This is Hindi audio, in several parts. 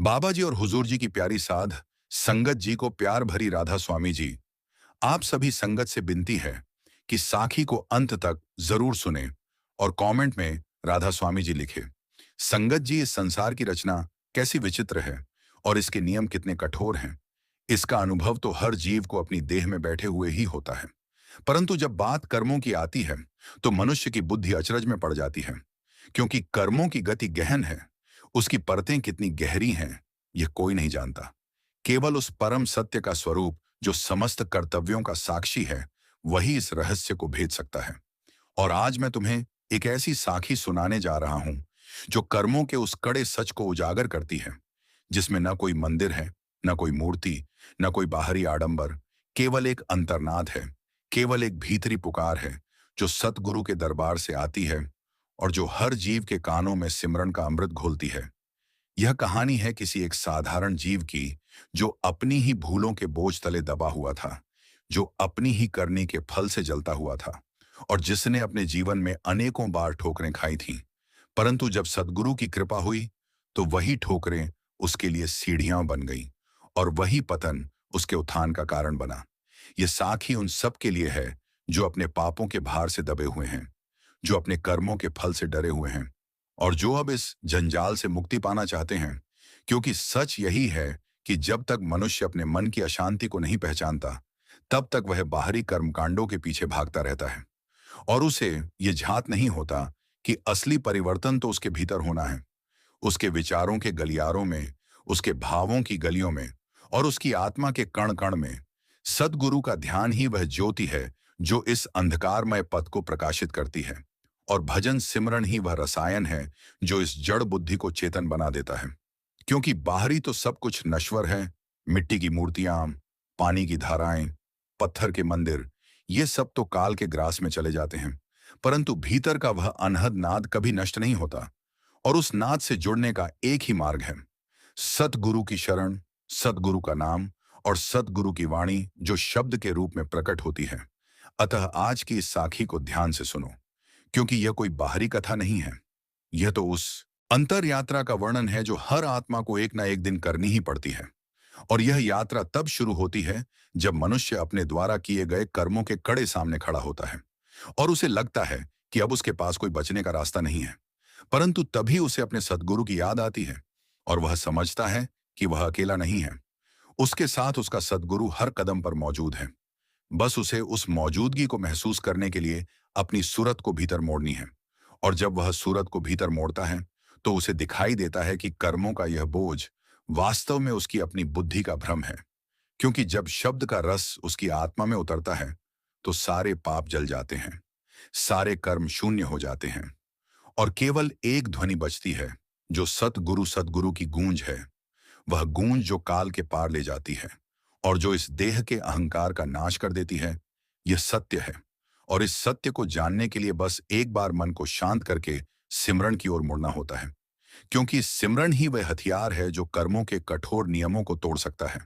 बाबा जी और हुजूर जी की प्यारी साध संगत जी को प्यार भरी राधा स्वामी जी, आप सभी संगत से विनती है कि साखी को अंत तक जरूर सुने और कमेंट में राधा स्वामी जी लिखे। संगत जी, इस संसार की रचना कैसी विचित्र है और इसके नियम कितने कठोर हैं। इसका अनुभव तो हर जीव को अपनी देह में बैठे हुए ही होता है, परंतु जब बात कर्मों की आती है तो मनुष्य की बुद्धि अचरज में पड़ जाती है। क्योंकि कर्मों की गति गहन है, उसकी परतें कितनी गहरी हैं यह कोई नहीं जानता। केवल उस परम सत्य का स्वरूप जो समस्त कर्तव्यों का साक्षी है, वही इस रहस्य को भेद सकता है। और आज मैं तुम्हें एक ऐसी साखी सुनाने जा रहा हूं जो कर्मों के उस कड़े सच को उजागर करती है, जिसमें न कोई मंदिर है, न कोई मूर्ति, न कोई बाहरी आडंबर, केवल एक अंतर्नाद है, केवल एक भीतरी पुकार है जो सतगुरु के दरबार से आती है और जो हर जीव के कानों में सिमरन का अमृत घोलती है। यह कहानी है किसी एक साधारण जीव की जो अपनी ही भूलों के बोझ तले दबा हुआ था, जो अपनी ही करनी के फल से जलता हुआ था और जिसने अपने जीवन में अनेकों बार ठोकरें खाई थीं। परंतु जब सद्गुरु की कृपा हुई तो वही ठोकरें उसके लिए सीढ़ियां बन गईं और वही पतन उसके उत्थान का कारण बना। यह साखी उन सब के लिए है जो अपने पापों के भार से दबे हुए हैं, जो अपने कर्मों के फल से डरे हुए हैं और जो अब इस जंजाल से मुक्ति पाना चाहते हैं। क्योंकि सच यही है कि जब तक मनुष्य अपने मन की अशांति को नहीं पहचानता, तब तक वह बाहरी कर्मकांडों के पीछे भागता रहता है और उसे ये झात नहीं होता कि असली परिवर्तन तो उसके भीतर होना है, उसके विचारों के गलियारों में, उसके भावों की गलियों में और उसकी आत्मा के कण कण में। सद्गुरु का ध्यान ही वह ज्योति है जो इस अंधकारमय पथ को प्रकाशित करती है और भजन सिमरन ही वह रसायन है जो इस जड़ बुद्धि को चेतन बना देता है। क्योंकि बाहरी तो सब कुछ नश्वर है, मिट्टी की मूर्तियां, पानी की धाराएं, पत्थर के मंदिर, ये सब तो काल के ग्रास में चले जाते हैं, परंतु भीतर का वह अनहद नाद कभी नष्ट नहीं होता और उस नाद से जुड़ने का एक ही मार्ग है, सतगुरु की शरण, सतगुरु का नाम और सतगुरु की वाणी जो शब्द के रूप में प्रकट होती है। अतः आज की इस साखी को ध्यान से सुनो, क्योंकि यह कोई बाहरी कथा नहीं है, यह तो उस अंतर यात्रा का वर्णन है जो हर आत्मा को एक ना एक दिन करनी ही पड़ती है। और यह यात्रा तब शुरू होती है जब मनुष्य अपने द्वारा किए गए कर्मों के कड़े सामने खड़ा होता है और उसे लगता है कि अब उसके पास कोई बचने का रास्ता नहीं है। परंतु तभी उसे अपने सद्गुरु की याद आती है और वह समझता है कि वह अकेला नहीं है, उसके साथ उसका सद्गुरु हर कदम पर मौजूद है। बस उसे उस मौजूदगी को महसूस करने के लिए अपनी सूरत को भीतर मोड़नी है। और जब वह सूरत को भीतर मोड़ता है तो उसे दिखाई देता है कि कर्मों का यह बोझ वास्तव में उसकी अपनी बुद्धि का भ्रम है। क्योंकि जब शब्द का रस उसकी आत्मा में उतरता है तो सारे पाप जल जाते हैं, सारे कर्म शून्य हो जाते हैं और केवल एक ध्वनि बचती है जो सतगुरु सतगुरु की गूंज है। वह गूंज जो काल के पार ले जाती है और जो इस देह के अहंकार का नाश कर देती है। यह सत्य है और इस सत्य को जानने के लिए बस एक बार मन को शांत करके सिमरन की ओर मुड़ना होता है। क्योंकि सिमरन ही वह हथियार है जो कर्मों के कठोर नियमों को तोड़ सकता है।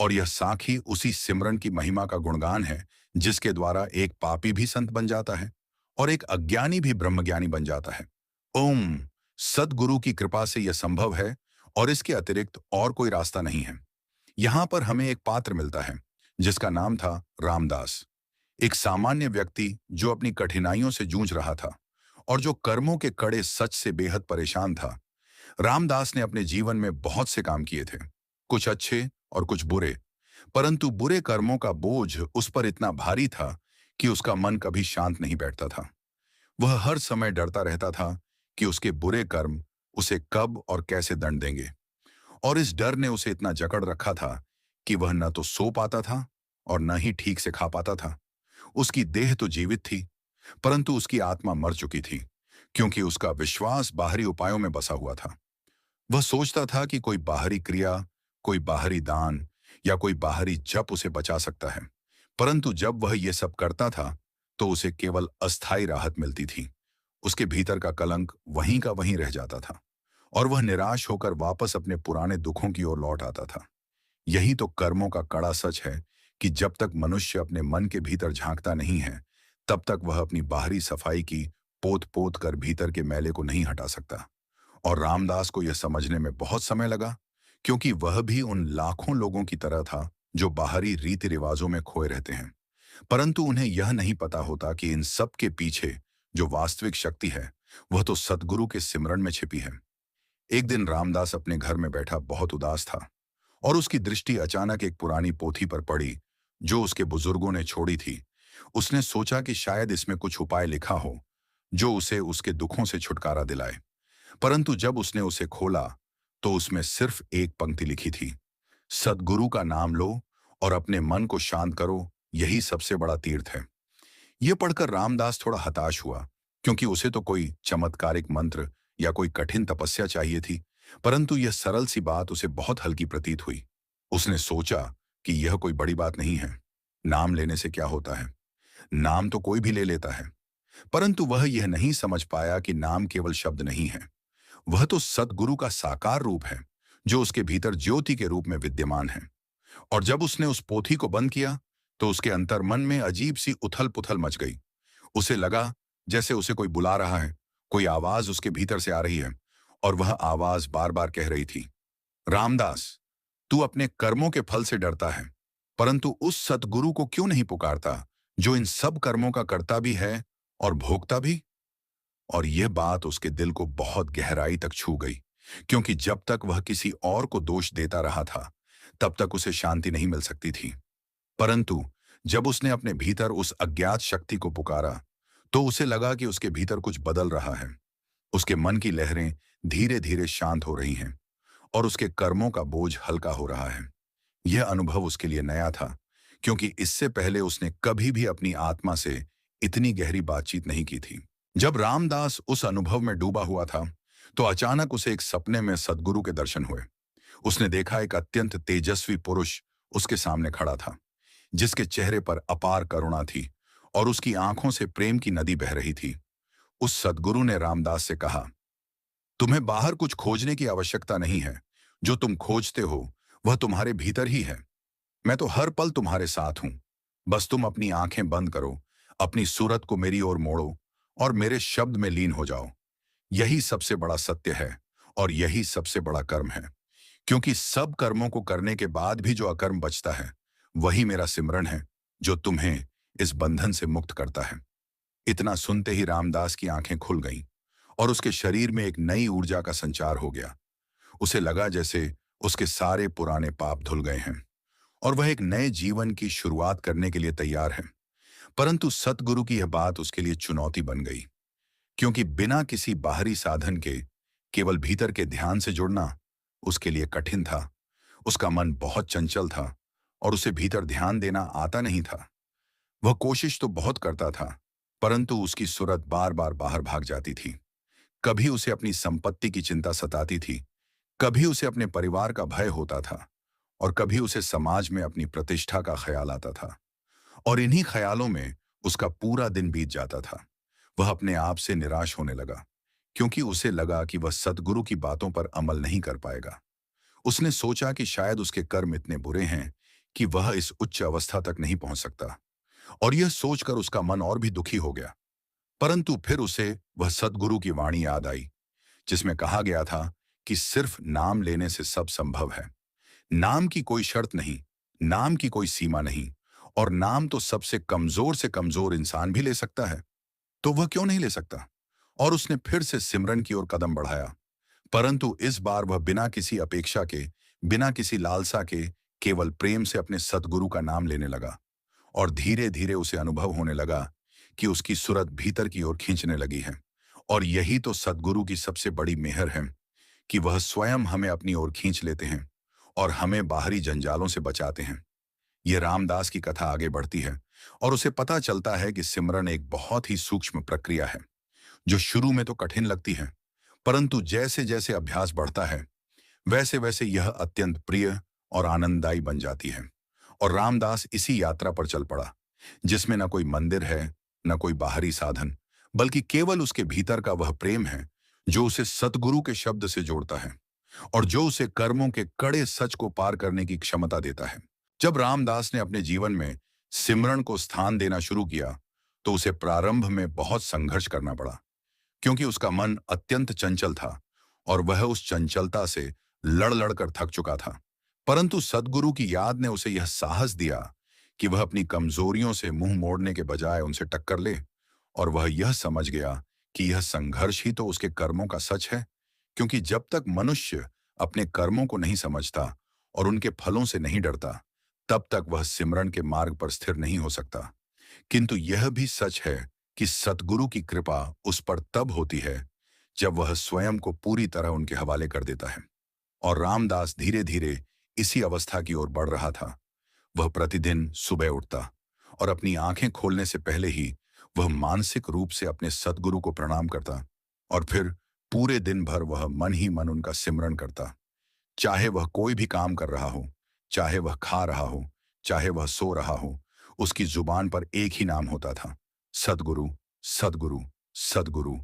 और यह साखी उसी सिमरन की महिमा का गुणगान है जिसके द्वारा एक पापी भी संत बन जाता है और एक अज्ञानी भी ब्रह्मज्ञानी बन जाता है। ओम। सद्गुरु की कृपा से यह संभव है और इसके अतिरिक्त और कोई रास्ता नहीं है। यहाँ पर हमें एक पात्र मिलता है जिसका नाम था रामदास, एक सामान्य व्यक्ति जो अपनी कठिनाइयों से जूझ रहा था और जो कर्मों के कड़े सच से बेहद परेशान था। रामदास ने अपने जीवन में बहुत से काम किए थे, कुछ अच्छे और कुछ बुरे, परंतु बुरे कर्मों का बोझ उस पर इतना भारी था कि उसका मन कभी शांत नहीं बैठता था। वह हर समय डरता रहता था कि उसके बुरे कर्म उसे कब और कैसे दंड देंगे और इस डर ने उसे इतना जकड़ रखा था कि वह न तो सो पाता था और न ही ठीक से खा पाता था। उसकी देह तो जीवित थी, परंतु उसकी आत्मा मर चुकी थी, क्योंकि उसका विश्वास बाहरी उपायों में बसा हुआ था। वह सोचता था कि कोई बाहरी क्रिया, कोई बाहरी दान या कोई बाहरी जप उसे बचा सकता है, परंतु जब वह ये सब करता था तो उसे केवल अस्थायी राहत मिलती थी। उसके भीतर का कलंक वहीं का वहीं रह जाता था और वह निराश होकर वापस अपने पुराने दुखों की ओर लौट आता था। यही तो कर्मों का कड़ा सच है कि जब तक मनुष्य अपने मन के भीतर झांकता नहीं है, तब तक वह अपनी बाहरी सफाई की पोत पोत कर भीतर के मैले को नहीं हटा सकता। और रामदास को यह समझने में बहुत समय लगा, क्योंकि वह भी उन लाखों लोगों की तरह था जो बाहरी रीति रिवाजों में खोए रहते हैं। परंतु उन्हें यह नहीं पता होता कि इन सब के पीछे जो वास्तविक शक्ति है, वह तो सद्गुरु के सिमरन में छिपी है। एक दिन रामदास अपने घर में बैठा बहुत उदास था और उसकी दृष्टि अचानक एक पुरानी पोथी पर पड़ी जो उसके बुजुर्गों ने छोड़ी थी। उसने सोचा कि शायद इसमें कुछ उपाय लिखा हो जो उसे उसके दुखों से छुटकारा दिलाए। परंतु जब उसने उसे खोला तो उसमें सिर्फ एक पंक्ति लिखी थी, सद्गुरु का नाम लो और अपने मन को शांत करो, यही सबसे बड़ा तीर्थ है। यह पढ़कर रामदास थोड़ा हताश हुआ, क्योंकि उसे तो कोई चमत्कारिक मंत्र या कोई कठिन तपस्या चाहिए थी। परंतु यह सरल सी बात उसे बहुत हल्की प्रतीत हुई। उसने सोचा कि यह कोई बड़ी बात नहीं है, नाम लेने से क्या होता है, नाम तो कोई भी ले लेता है। परंतु वह यह नहीं समझ पाया कि नाम केवल शब्द नहीं है, वह तो सद्गुरु का साकार रूप है जो उसके भीतर ज्योति के रूप में विद्यमान है। और जब उसने उस पोथी को बंद किया तो उसके अंतर मन में अजीब सी उथल पुथल मच गई। उसे लगा जैसे उसे कोई बुला रहा है, कोई आवाज उसके भीतर से आ रही है और वह आवाज बार बार कह रही थी, रामदास, तू अपने कर्मों के फल से डरता है, परंतु उस सतगुरु को क्यों नहीं पुकारता जो इन सब कर्मों का कर्ता भी है और भोगता भी। और यह बात उसके दिल को बहुत गहराई तक छू गई, क्योंकि जब तक वह किसी और को दोष देता रहा था तब तक उसे शांति नहीं मिल सकती थी। परंतु जब उसने अपने भीतर उस अज्ञात शक्ति को पुकारा तो उसे लगा कि उसके भीतर कुछ बदल रहा है। उसके मन की लहरें धीरे धीरे शांत हो रही हैं और उसके कर्मों का बोझ हल्का हो रहा है। यह अनुभव उसके लिए नया था, क्योंकि इससे पहले उसने कभी भी अपनी आत्मा से इतनी गहरी बातचीत नहीं की थी। जब रामदास उस अनुभव में डूबा हुआ था तो अचानक उसे एक सपने में सद्गुरु के दर्शन हुए। उसने देखा एक अत्यंत तेजस्वी पुरुष उसके सामने खड़ा था, जिसके चेहरे पर अपार करुणा थी और उसकी आंखों से प्रेम की नदी बह रही थी। उस सद्गुरु ने रामदास से कहा, तुम्हें बाहर कुछ खोजने की आवश्यकता नहीं है, जो तुम खोजते हो वह तुम्हारे भीतर ही है। मैं तो हर पल तुम्हारे साथ हूं, बस तुम अपनी आंखें बंद करो, अपनी सूरत को मेरी ओर मोड़ो और मेरे शब्द में लीन हो जाओ। यही सबसे बड़ा सत्य है और यही सबसे बड़ा कर्म है, क्योंकि सब कर्मों को करने के बाद भी जो अकर्म बचता है वही मेरा सिमरन है जो तुम्हें इस बंधन से मुक्त करता है। इतना सुनते ही रामदास की आंखें खुल गईं और उसके शरीर में एक नई ऊर्जा का संचार हो गया। उसे लगा जैसे उसके सारे पुराने पाप धुल गए हैं और वह एक नए जीवन की शुरुआत करने के लिए तैयार है। परंतु सतगुरु की यह बात उसके लिए चुनौती बन गई, क्योंकि बिना किसी बाहरी साधन के केवल भीतर के ध्यान से जुड़ना उसके लिए कठिन था। उसका मन बहुत चंचल था और उसे भीतर ध्यान देना आता नहीं था। वह कोशिश तो बहुत करता था, परंतु उसकी सूरत बार बार बाहर भाग जाती थी। कभी उसे अपनी संपत्ति की चिंता सताती थी, कभी उसे अपने परिवार का भय होता था और कभी उसे समाज में अपनी प्रतिष्ठा का ख्याल आता था। और इन्हीं ख्यालों में उसका पूरा दिन बीत जाता था। वह अपने आप से निराश होने लगा, क्योंकि उसे लगा कि वह सद्गुरु की बातों पर अमल नहीं कर पाएगा। उसने सोचा कि शायद उसके कर्म इतने बुरे हैं कि वह इस उच्च अवस्था तक नहीं पहुंच सकता, और यह सोचकर उसका मन और भी दुखी हो गया। परंतु फिर उसे वह सद्गुरु की वाणी याद आई, जिसमें कहा गया था कि सिर्फ नाम लेने से सब संभव है। नाम की कोई शर्त नहीं, नाम की कोई सीमा नहीं, और नाम तो सबसे कमजोर से कमजोर इंसान भी ले सकता है, तो वह क्यों नहीं ले सकता। और उसने फिर से सिमरन की ओर कदम बढ़ाया, परंतु इस बार वह बिना किसी अपेक्षा के, बिना किसी लालसा के, केवल प्रेम से अपने सद्गुरु का नाम लेने लगा। और धीरे धीरे उसे अनुभव होने लगा कि उसकी सूरत भीतर की ओर खींचने लगी है। और यही तो सद्गुरु की सबसे बड़ी मेहर है कि वह स्वयं हमें अपनी ओर खींच लेते हैं और हमें बाहरी जंजालों से बचाते हैं। ये रामदास की कथा आगे बढ़ती है और उसे पता चलता है कि सिमरन एक बहुत ही सूक्ष्म प्रक्रिया है, जो शुरू में तो कठिन लगती है, परंतु जैसे जैसे अभ्यास बढ़ता है वैसे वैसे यह अत्यंत प्रिय और आनंददायी बन जाती है। और रामदास इसी यात्रा पर चल पड़ा, जिसमें न कोई मंदिर है, न कोई बाहरी साधन, बल्कि केवल उसके भीतर का वह प्रेम है जो उसे सतगुरु के शब्द से जोड़ता है और जो उसे कर्मों के कड़े सच को पार करने की क्षमता देता है। जब रामदास ने अपने जीवन में सिमरन को स्थान देना शुरू किया तो उसे प्रारंभ में बहुत संघर्ष करना पड़ा, क्योंकि उसका मन अत्यंत चंचल था और वह उस चंचलता से लड़ लड़कर थक चुका था। परंतु सद्गुरु की याद ने उसे यह साहस दिया कि वह अपनी कमजोरियों से मुंह मोड़ने के बजाय उनसे टक्कर ले। और वह यह समझ गया कि यह संघर्ष ही तो उसके कर्मों का सच है, क्योंकि जब तक मनुष्य अपने कर्मों को नहीं समझता और उनके फलों से नहीं डरता, तब तक वह सिमरन के मार्ग पर स्थिर नहीं हो सकता। किंतु यह भी सच है कि सतगुरु की कृपा उस पर तब होती है जब वह स्वयं को पूरी तरह उनके हवाले कर देता है। और रामदास धीरे धीरे इसी अवस्था की ओर बढ़ रहा था। वह प्रतिदिन सुबह उठता और अपनी आंखें खोलने से पहले ही वह मानसिक रूप से अपने सतगुरु को प्रणाम करता, और फिर पूरे दिन भर वह मन ही मन उनका सिमरन करता। चाहे वह कोई भी काम कर रहा हो, चाहे वह खा रहा हो, चाहे वह सो रहा हो, उसकी जुबान पर एक ही नाम होता था, सद्गुरु, सद्गुरु, सद्गुरु।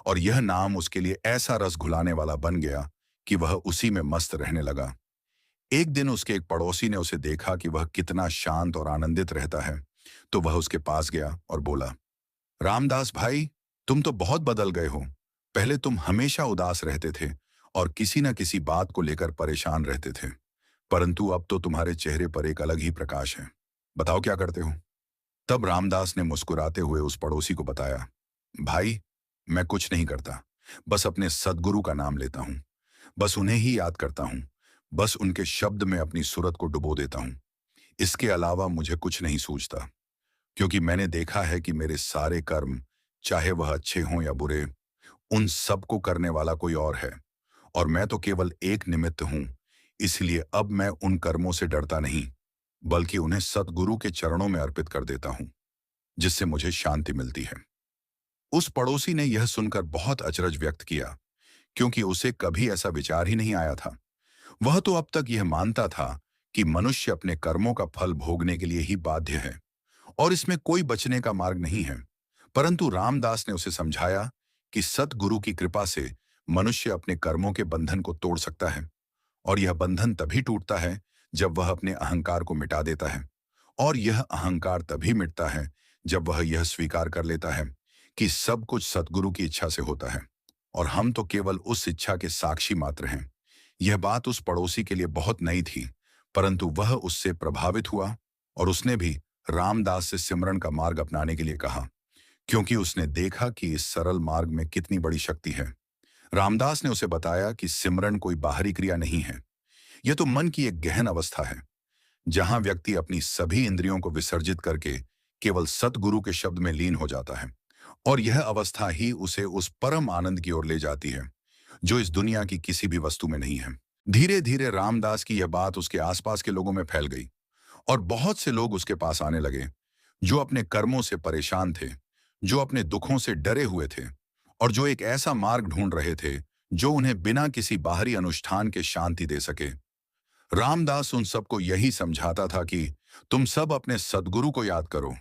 और यह नाम उसके लिए ऐसा रस घुलाने वाला बन गया कि वह उसी में मस्त रहने लगा। एक दिन उसके एक पड़ोसी ने उसे देखा कि वह कितना शांत और आनंदित रहता है, तो वह उसके पास गया और बोला, रामदास भाई, तुम तो बहुत बदल गए हो। पहले तुम हमेशा उदास रहते थे और किसी न किसी बात को लेकर परेशान रहते थे, परंतु अब तो तुम्हारे चेहरे पर एक अलग ही प्रकाश है। बताओ क्या करते हो? तब रामदास ने मुस्कुराते हुए उस पड़ोसी को बताया, भाई, मैं कुछ नहीं करता, बस अपने सद्गुरु का नाम लेता हूँ। बस उन्हें ही याद करता हूँ। बस उनके शब्द में अपनी सूरत को डुबो देता हूँ। इसके अलावा मुझे कुछ नहीं सूझता, क्योंकि मैंने देखा है कि मेरे सारे कर्म, चाहे वह अच्छे हों या बुरे, उन सबको करने वाला कोई और है, और मैं तो केवल एक निमित्त हूँ। इसलिए अब मैं उन कर्मों से डरता नहीं, बल्कि उन्हें सतगुरु के चरणों में अर्पित कर देता हूँ, जिससे मुझे शांति मिलती है। उस पड़ोसी ने यह सुनकर बहुत अचरज व्यक्त किया, क्योंकि उसे कभी ऐसा विचार ही नहीं आया था। वह तो अब तक यह मानता था कि मनुष्य अपने कर्मों का फल भोगने के लिए ही बाध्य है और इसमें कोई बचने का मार्ग नहीं है। परंतु रामदास ने उसे समझाया कि सतगुरु की कृपा से मनुष्य अपने कर्मों के बंधन को तोड़ सकता है, और यह बंधन तभी टूटता है जब वह अपने अहंकार को मिटा देता है। और यह अहंकार तभी मिटता है जब वह यह स्वीकार कर लेता है कि सब कुछ सतगुरु की इच्छा से होता है और हम तो केवल उस इच्छा के साक्षी मात्र हैं। यह बात उस पड़ोसी के लिए बहुत नई थी, परंतु वह उससे प्रभावित हुआ और उसने भी रामदास से सिमरन का मार्ग अपनाने के लिए कहा, क्योंकि उसने देखा कि इस सरल मार्ग में कितनी बड़ी शक्ति है। रामदास ने उसे बताया कि सिमरन कोई बाहरी क्रिया नहीं है, यह तो मन की एक गहन अवस्था है, जहां व्यक्ति अपनी सभी इंद्रियों को विसर्जित करके केवल सतगुरु के शब्द में लीन हो जाता है, और यह अवस्था ही उसे उस परम आनंद की ओर ले जाती है जो इस दुनिया की किसी भी वस्तु में नहीं है। धीरे धीरे रामदास की यह बात उसके आसपास के लोगों में फैल गई और बहुत से लोग उसके पास आने लगे, जो अपने कर्मों से परेशान थे, जो अपने दुखों से डरे हुए थे, और जो एक ऐसा मार्ग ढूंढ रहे थे जो उन्हें बिना किसी बाहरी अनुष्ठान के शांति दे सके। रामदास उन सबको यही समझाता था कि तुम सब अपने सद्गुरु को याद करो,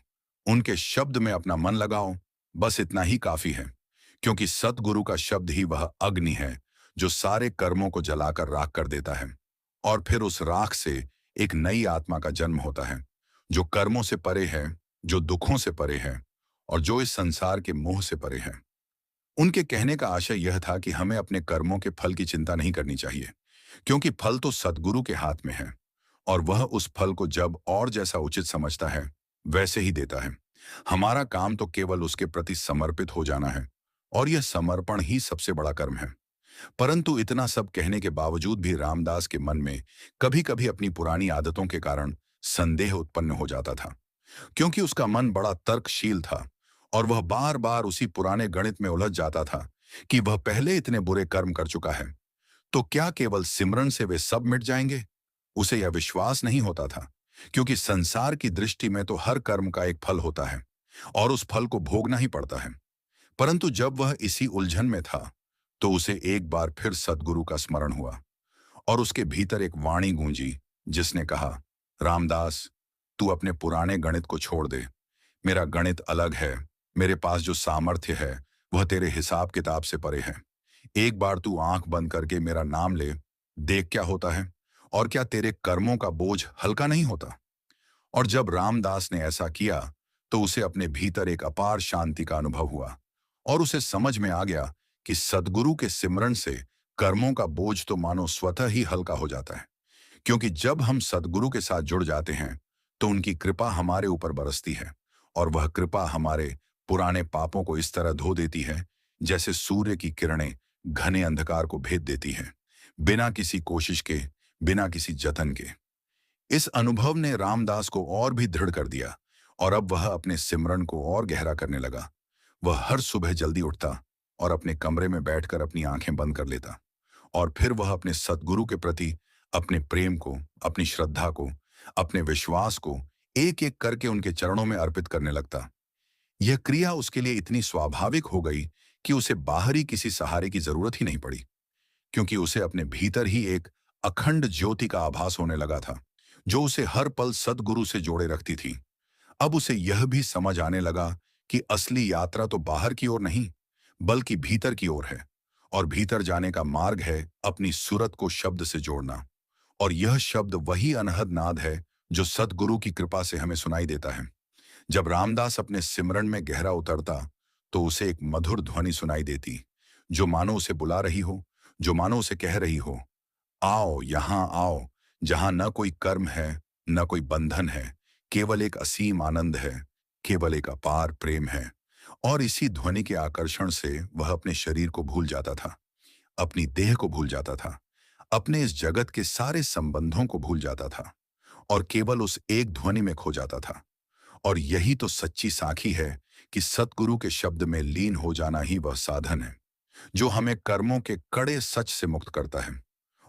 उनके शब्द में अपना मन लगाओ, बस इतना ही काफी है, क्योंकि सतगुरु का शब्द ही वह अग्नि है जो सारे कर्मों को जलाकर राख कर देता है, और फिर उस राख से एक नई आत्मा का जन्म होता है, जो कर्मों से परे है, जो दुखों से परे है, और जो इस संसार के मोह से परे है। उनके कहने का आशय यह था कि हमें अपने कर्मों के फल की चिंता नहीं करनी चाहिए, क्योंकि फल तो सतगुरु के हाथ में है, और वह उस फल को जब और जैसा उचित समझता है वैसे ही देता है। हमारा काम तो केवल उसके प्रति समर्पित हो जाना है, और यह समर्पण ही सबसे बड़ा कर्म है। परंतु इतना सब कहने के बावजूद भी रामदास के मन में कभी कभी अपनी पुरानी आदतों के कारण संदेह उत्पन्न हो जाता था, क्योंकि उसका मन बड़ा तर्कशील था और वह बार बार उसी पुराने गणित में उलझ जाता था कि वह पहले इतने बुरे कर्म कर चुका है, तो क्या केवल सिमरन से वे सब मिट जाएंगे? उसे यह विश्वास नहीं होता था, क्योंकि संसार की दृष्टि में तो हर कर्म का एक फल होता है और उस फल को भोगना ही पड़ता है। परंतु जब वह इसी उलझन में था, तो उसे एक बार फिर सद्गुरु का स्मरण हुआ और उसके भीतर एक वाणी गूंजी, जिसने कहा, रामदास, तू अपने पुराने गणित को छोड़ दे। मेरा गणित अलग है। मेरे पास जो सामर्थ्य है वह तेरे हिसाब किताब से परे है। एक बार तू आंख बंद करके मेरा नाम ले, देख क्या होता है, और क्या तेरे कर्मों का बोझ हल्का नहीं होता? और जब रामदास ने ऐसा किया, तो उसे अपने भीतर एक अपार शांति का अनुभव हुआ और उसे समझ में आ गया कि सद्गुरु के सिमरन से कर्मों का बोझ तो मानो स्वतः ही हल्का हो जाता है, क्योंकि जब हम सद्गुरु के साथ जुड़ जाते हैं तो उनकी कृपा हमारे ऊपर बरसती है, और वह कृपा हमारे पुराने पापों को इस तरह धो देती है जैसे सूर्य की किरणें घने अंधकार को भेद देती हैं, बिना किसी कोशिश के, बिना किसी जतन के। इस अनुभव ने रामदास को और भी दृढ़ कर दिया, और अब वह अपने सिमरन को और गहरा करने लगा। वह हर सुबह जल्दी उठता और अपने कमरे में बैठकर अपनी आंखें बंद कर लेता, और फिर वह अपने सद्गुरु के प्रति अपने प्रेम को, अपनी श्रद्धा को, अपने विश्वास को एक एक करके उनके चरणों में अर्पित करने लगता। यह क्रिया उसके लिए इतनी स्वाभाविक हो गई कि उसे बाहरी किसी सहारे की जरूरत ही नहीं पड़ी, क्योंकि उसे अपने भीतर ही एक अखंड ज्योति का आभास होने लगा था, जो उसे हर पल सद्गुरु से जोड़े रखती थी। अब उसे यह भी समझ आने लगा कि असली यात्रा तो बाहर की ओर नहीं, बल्कि भीतर की ओर है, और भीतर जाने का मार्ग है अपनी सूरत को शब्द से जोड़ना। और यह शब्द वही अनहद नाद है जो सद्गुरु की कृपा से हमें सुनाई देता है। जब रामदास अपने सिमरन में गहरा उतरता तो उसे एक मधुर ध्वनि सुनाई देती, जो मानो उसे बुला रही हो, जो मानो उसे कह रही हो, आओ यहां आओ, जहां न कोई कर्म है, न कोई बंधन है, केवल एक असीम आनंद है, केवल एक अपार प्रेम है। और इसी ध्वनि के आकर्षण से वह अपने शरीर को भूल जाता था, अपनी देह को भूल जाता था, अपने इस जगत के सारे संबंधों को भूल जाता था, और केवल उस एक ध्वनि में खो जाता था। और यही तो सच्ची साखी है कि सतगुरु के शब्द में लीन हो जाना ही वह साधन है, जो हमें कर्मों के कड़े सच से मुक्त करता है।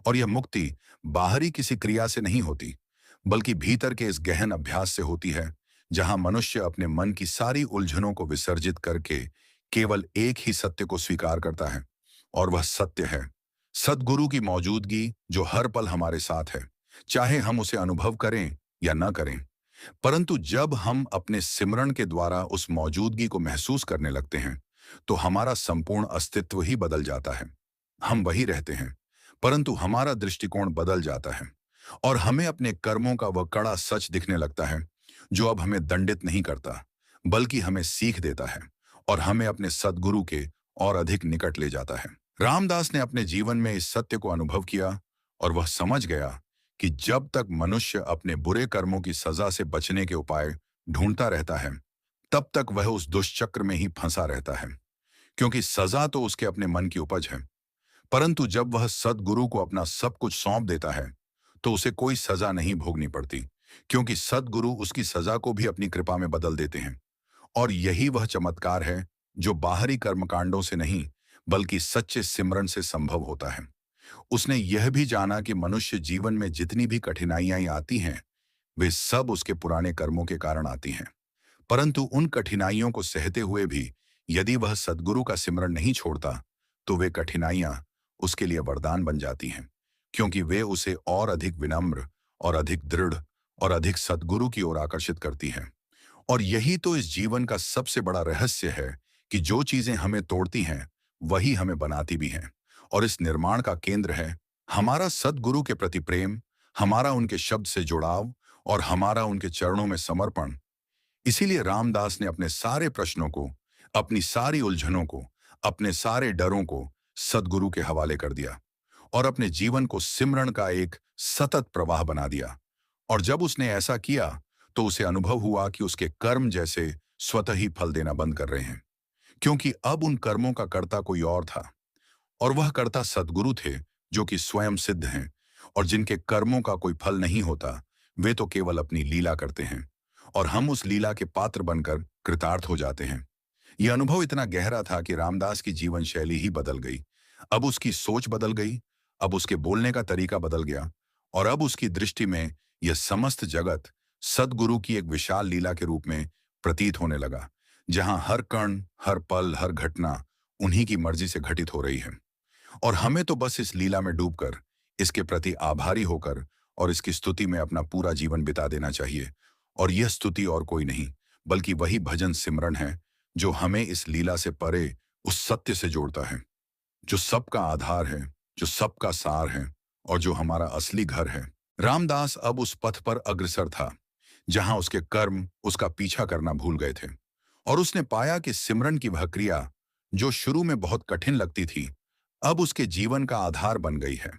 और यह मुक्ति बाहरी किसी क्रिया से नहीं होती, बल्कि भीतर के इस गहन अभ्यास से होती है, जहां मनुष्य अपने मन की सारी उलझनों को विसर्जित करके केवल एक ही सत्य को स्वीकार करता है, और वह सत्य है सद्गुरु की मौजूदगी, जो हर पल हमारे साथ है, चाहे हम उसे अनुभव करें या न करें। परंतु जब हम अपने सिमरन के द्वारा उस मौजूदगी को महसूस करने लगते हैं, तो हमारा संपूर्ण अस्तित्व ही बदल जाता है। हम वही रहते हैं, परंतु हमारा दृष्टिकोण बदल जाता है, और हमें अपने कर्मों का वह कड़ा सच दिखने लगता है, जो अब हमें दंडित नहीं करता, बल्कि हमें सीख देता है, और हमें अपने सद्गुरु के और अधिक निकट ले जाता है। रामदास ने अपने जीवन में इस सत्य को अनुभव किया, और वह समझ गया कि जब तक मनुष्य अपने बुरे कर्मों की सजा से बचने के उपाय ढूंढता रहता है, तब तक वह उस दुष्चक्र में ही फंसा रहता है, क्योंकि सजा तो उसके अपने मन की उपज है। परंतु जब वह सद्गुरु को अपना सब कुछ सौंप देता है, तो उसे कोई सजा नहीं भोगनी पड़ती, क्योंकि सद्गुरु उसकी सजा को भी अपनी कृपा में बदल देते हैं। और यही वह चमत्कार है जो बाहरी कर्मकांडों से नहीं, बल्कि सच्चे सिमरन से संभव होता है। उसने यह भी जाना कि मनुष्य जीवन में जितनी भी कठिनाइयां आती हैं, वे सब उसके पुराने कर्मों के कारण आती हैं। परंतु उन कठिनाइयों को सहते हुए भी यदि वह सद्गुरु का सिमरन नहीं छोड़ता, तो वे कठिनाइयां उसके लिए वरदान बन जाती हैं, क्योंकि वे उसे और अधिक विनम्र और अधिक दृढ़ और अधिक सद्गुरु की ओर आकर्षित करती हैं। और यही तो इस जीवन का सबसे बड़ा रहस्य है कि जो चीजें हमें तोड़ती हैं, वही हमें बनाती भी हैं। और इस निर्माण का केंद्र है हमारा सद्गुरु के प्रति प्रेम, हमारा उनके शब्द से जुड़ाव, और हमारा उनके चरणों में समर्पण। इसीलिए रामदास ने अपने सारे प्रश्नों को, अपनी सारी उलझनों को, अपने सारे डरों को सद्गुरु के हवाले कर दिया, और अपने जीवन को सिमरन का एक सतत प्रवाह बना दिया। और जब उसने ऐसा किया, तो उसे अनुभव हुआ कि उसके कर्म जैसे स्वतः ही फल देना बंद कर रहे हैं, क्योंकि अब उन कर्मों का कर्ता कोई और था, और वह कर्ता सद्गुरु थे, जो कि स्वयं सिद्ध हैं, और जिनके कर्मों का कोई फल नहीं होता, वे तो केवल अपनी लीला करते हैं, और हम उस लीला के पात्र बनकर कृतार्थ हो जाते हैं। यह अनुभव इतना गहरा था कि रामदास की जीवन शैली ही बदल गई। अब उसकी सोच बदल गई, अब उसके बोलने का तरीका बदल गया, और अब उसकी दृष्टि में यह समस्त जगत सद्गुरु की एक विशाल लीला के रूप में प्रतीत होने लगा, जहां हर कण, हर पल, हर घटना उन्हीं की मर्जी से घटित हो रही है। और हमें तो बस इस लीला में डूबकर, इसके प्रति आभारी होकर और इसकी स्तुति में अपना पूरा जीवन बिता देना चाहिए। और यह स्तुति और कोई नहीं, बल्कि वही भजन सिमरन है, जो हमें इस लीला से परे उस सत्य से जोड़ता है, जो सबका आधार है, जो सबका सार है, और जो हमारा असली घर है। रामदास अब उस पथ पर अग्रसर था, जहां उसके कर्म उसका पीछा करना भूल गए थे, और उसने पाया कि सिमरन की वह क्रिया, जो शुरू में बहुत कठिन लगती थी, अब उसके जीवन का आधार बन गई है।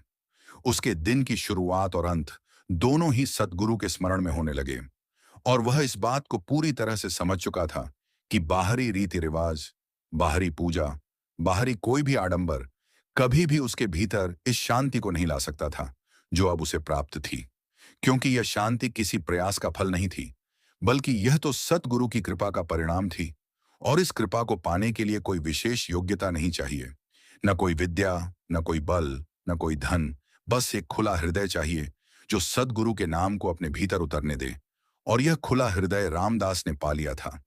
उसके दिन की शुरुआत और अंत दोनों ही सद्गुरु के स्मरण में होने लगे, और वह इस बात को पूरी तरह से समझ चुका था कि बाहरी रीति रिवाज, बाहरी पूजा, बाहरी कोई भी आडंबर कभी भी उसके भीतर इस शांति को नहीं ला सकता था जो अब उसे प्राप्त थी। क्योंकि यह शांति किसी प्रयास का फल नहीं थी, बल्कि यह तो सतगुरु की कृपा का परिणाम थी। और इस कृपा को पाने के लिए कोई विशेष योग्यता नहीं चाहिए, न कोई विद्या, न कोई बल, न कोई धन। बस एक खुला हृदय चाहिए जो सदगुरु के नाम को अपने भीतर उतरने दे। और यह खुला हृदय रामदास ने पा लिया था।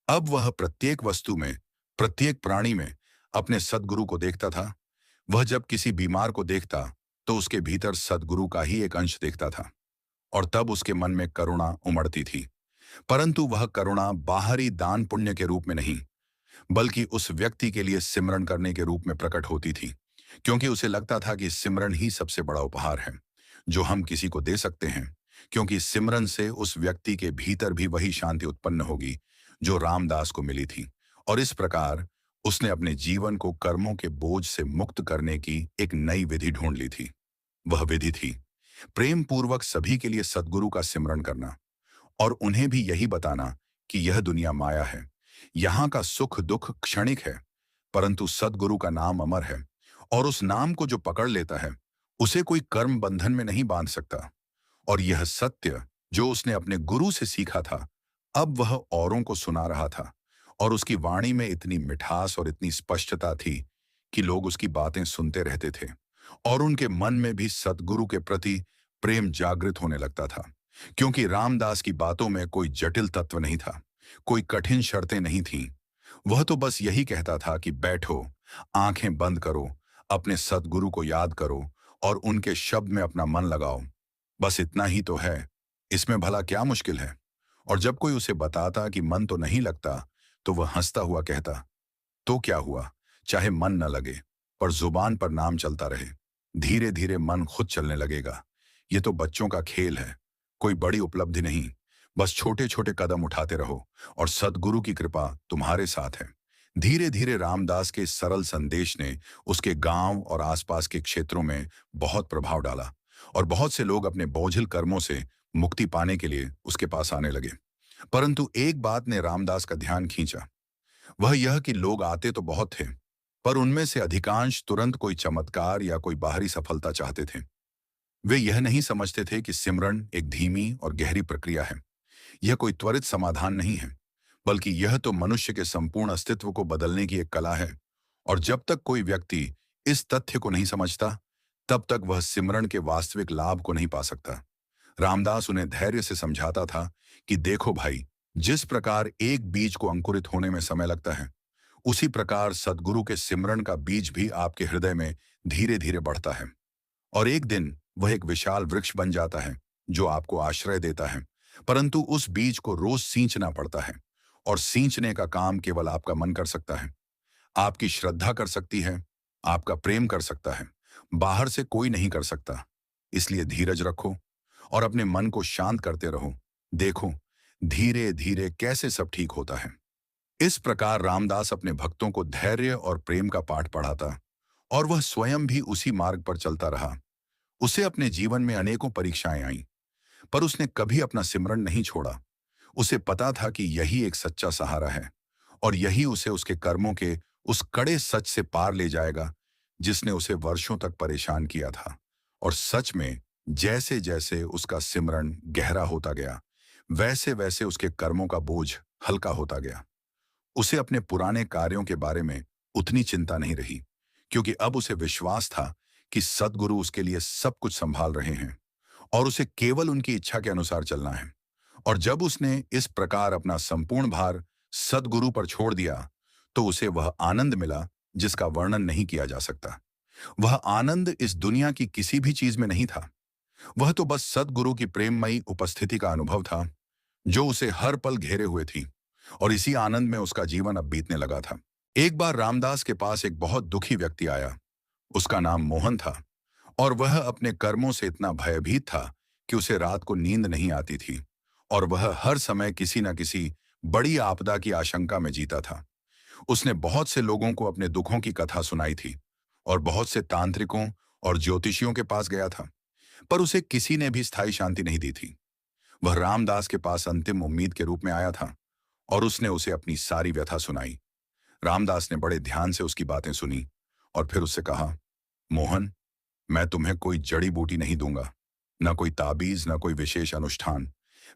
अब वह प्रत्येक वस्तु में, प्रत्येक प्राणी में अपने सदगुरु को देखता था। वह जब किसी बीमार को देखता तो उसके भीतर सदगुरु का ही एक अंश देखता था, और तब उसके मन में करुणा उमड़ती थी। परंतु वह करुणा बाहरी दान पुण्य के रूप में नहीं, बल्कि उस व्यक्ति के लिए सिमरन करने के रूप में प्रकट होती थी। क्योंकि उसे लगता था कि सिमरन ही सबसे बड़ा उपहार है जो हम किसी को दे सकते हैं, क्योंकि सिमरन से उस व्यक्ति के भीतर भी वही शांति उत्पन्न होगी जो रामदास को मिली थी। और इस प्रकार उसने अपने जीवन को कर्मों के बोझ से मुक्त करने की एक नई विधि ढूंढ ली थी। वह विधि थी प्रेम पूर्वक सभी के लिए सद्गुरु का सिमरन करना, और उन्हें भी यही बताना कि यह दुनिया माया है, यहाँ का सुख दुख क्षणिक है, परंतु सद्गुरु का नाम अमर है। और उस नाम को जो पकड़ लेता है उसे कोई कर्म बंधन में नहीं बांध सकता। और यह सत्य जो उसने अपने गुरु से सीखा था, अब वह औरों को सुना रहा था। और उसकी वाणी में इतनी मिठास और इतनी स्पष्टता थी कि लोग उसकी बातें सुनते रहते थे, और उनके मन में भी सद्गुरु के प्रति प्रेम जागृत होने लगता था। क्योंकि रामदास की बातों में कोई जटिल तत्व नहीं था, कोई कठिन शर्तें नहीं थीं। वह तो बस यही कहता था कि बैठो, आंखें बंद करो, अपने सद्गुरु को याद करो और उनके शब्द में अपना मन लगाओ। बस इतना ही तो है, इसमें भला क्या मुश्किल है। और जब कोई उसे बताता कि मन तो नहीं लगता, तो वह हंसता हुआ कहता, तो क्या हुआ, चाहे मन न लगे, पर जुबान पर नाम चलता रहे, धीरे धीरे मन खुद चलने लगेगा। ये तो बच्चों का खेल है, कोई बड़ी उपलब्धि नहीं। बस छोटे छोटे कदम उठाते रहो और सद्गुरु की कृपा तुम्हारे साथ है। धीरे धीरे रामदास के इस सरल संदेश ने उसके गांव और आसपास के क्षेत्रों में बहुत प्रभाव डाला, और बहुत से लोग अपने बोझिल कर्मों से मुक्ति पाने के लिए उसके पास आने लगे। परंतु एक बात ने रामदास का ध्यान खींचा। वह यह कि लोग आते तो बहुत थे, पर उनमें से अधिकांश तुरंत कोई चमत्कार या कोई बाहरी सफलता चाहते थे। वे यह नहीं समझते थे कि सिमरन एक धीमी और गहरी प्रक्रिया है। यह कोई त्वरित समाधान नहीं है, बल्कि यह तो मनुष्य के संपूर्ण अस्तित्व को बदलने की एक कला है। और जब तक कोई व्यक्ति इस तथ्य को नहीं समझता, तब तक वह सिमरन के वास्तविक लाभ को नहीं पा सकता। रामदास उन्हें धैर्य से समझाता था कि देखो भाई, जिस प्रकार एक बीज को अंकुरित होने में समय लगता है, उसी प्रकार सद्गुरु के सिमरन का बीज भी आपके हृदय में धीरे धीरे बढ़ता है, और एक दिन वह एक विशाल वृक्ष बन जाता है जो आपको आश्रय देता है। परंतु उस बीज को रोज सींचना पड़ता है, और सींचने का काम केवल आपका मन कर सकता है, आपकी श्रद्धा कर सकती है, आपका प्रेम कर सकता है, बाहर से कोई नहीं कर सकता। इसलिए धीरज रखो और अपने मन को शांत करते रहो। देखो धीरे धीरे कैसे सब ठीक होता है। इस प्रकार रामदास अपने भक्तों को धैर्य और प्रेम का पाठ पढ़ाता, और वह स्वयं भी उसी मार्ग पर चलता रहा। उसे अपने जीवन में अनेकों परीक्षाएं आईं, पर उसने कभी अपना सिमरन नहीं छोड़ा। उसे पता था कि यही एक सच्चा सहारा है, और यही उसे उसके कर्मों के उस कड़े सच से पार ले जाएगा जिसने उसे वर्षों तक परेशान किया था। और सच में जैसे जैसे उसका सिमरन गहरा होता गया, वैसे वैसे उसके कर्मों का बोझ हल्का होता गया। उसे अपने पुराने कार्यों के बारे में उतनी चिंता नहीं रही, क्योंकि अब उसे विश्वास था कि सद्गुरु उसके लिए सब कुछ संभाल रहे हैं, और उसे केवल उनकी इच्छा के अनुसार चलना है। और जब उसने इस प्रकार अपना संपूर्ण भार सद्गुरु पर छोड़ दिया, तो उसे वह आनंद मिला जिसका वर्णन नहीं किया जा सकता। वह आनंद इस दुनिया की किसी भी चीज में नहीं था। वह तो बस सद्गुरु की प्रेममयी उपस्थिति का अनुभव था जो उसे हर पल घेरे हुए थी, और इसी आनंद में उसका जीवन अब बीतने लगा था। एक बार रामदास के पास एक बहुत दुखी व्यक्ति आया। उसका नाम मोहन था, और वह अपने कर्मों से इतना भयभीत था कि उसे रात को नींद नहीं आती थी, और वह हर समय किसी न किसी बड़ी आपदा की आशंका में जीता था। उसने बहुत से लोगों को अपने दुखों की कथा सुनाई थी, और बहुत से तांत्रिकों और ज्योतिषियों के पास गया था, पर उसे किसी ने भी स्थायी शांति नहीं दी थी। वह रामदास के पास अंतिम उम्मीद के रूप में आया था और उसने उसे अपनी सारी व्यथा सुनाई। रामदास ने बड़े ध्यान से उसकी बातें सुनी और फिर उससे कहा, मोहन, मैं तुम्हें कोई जड़ी बूटी नहीं दूंगा, न कोई ताबीज, न कोई विशेष अनुष्ठान।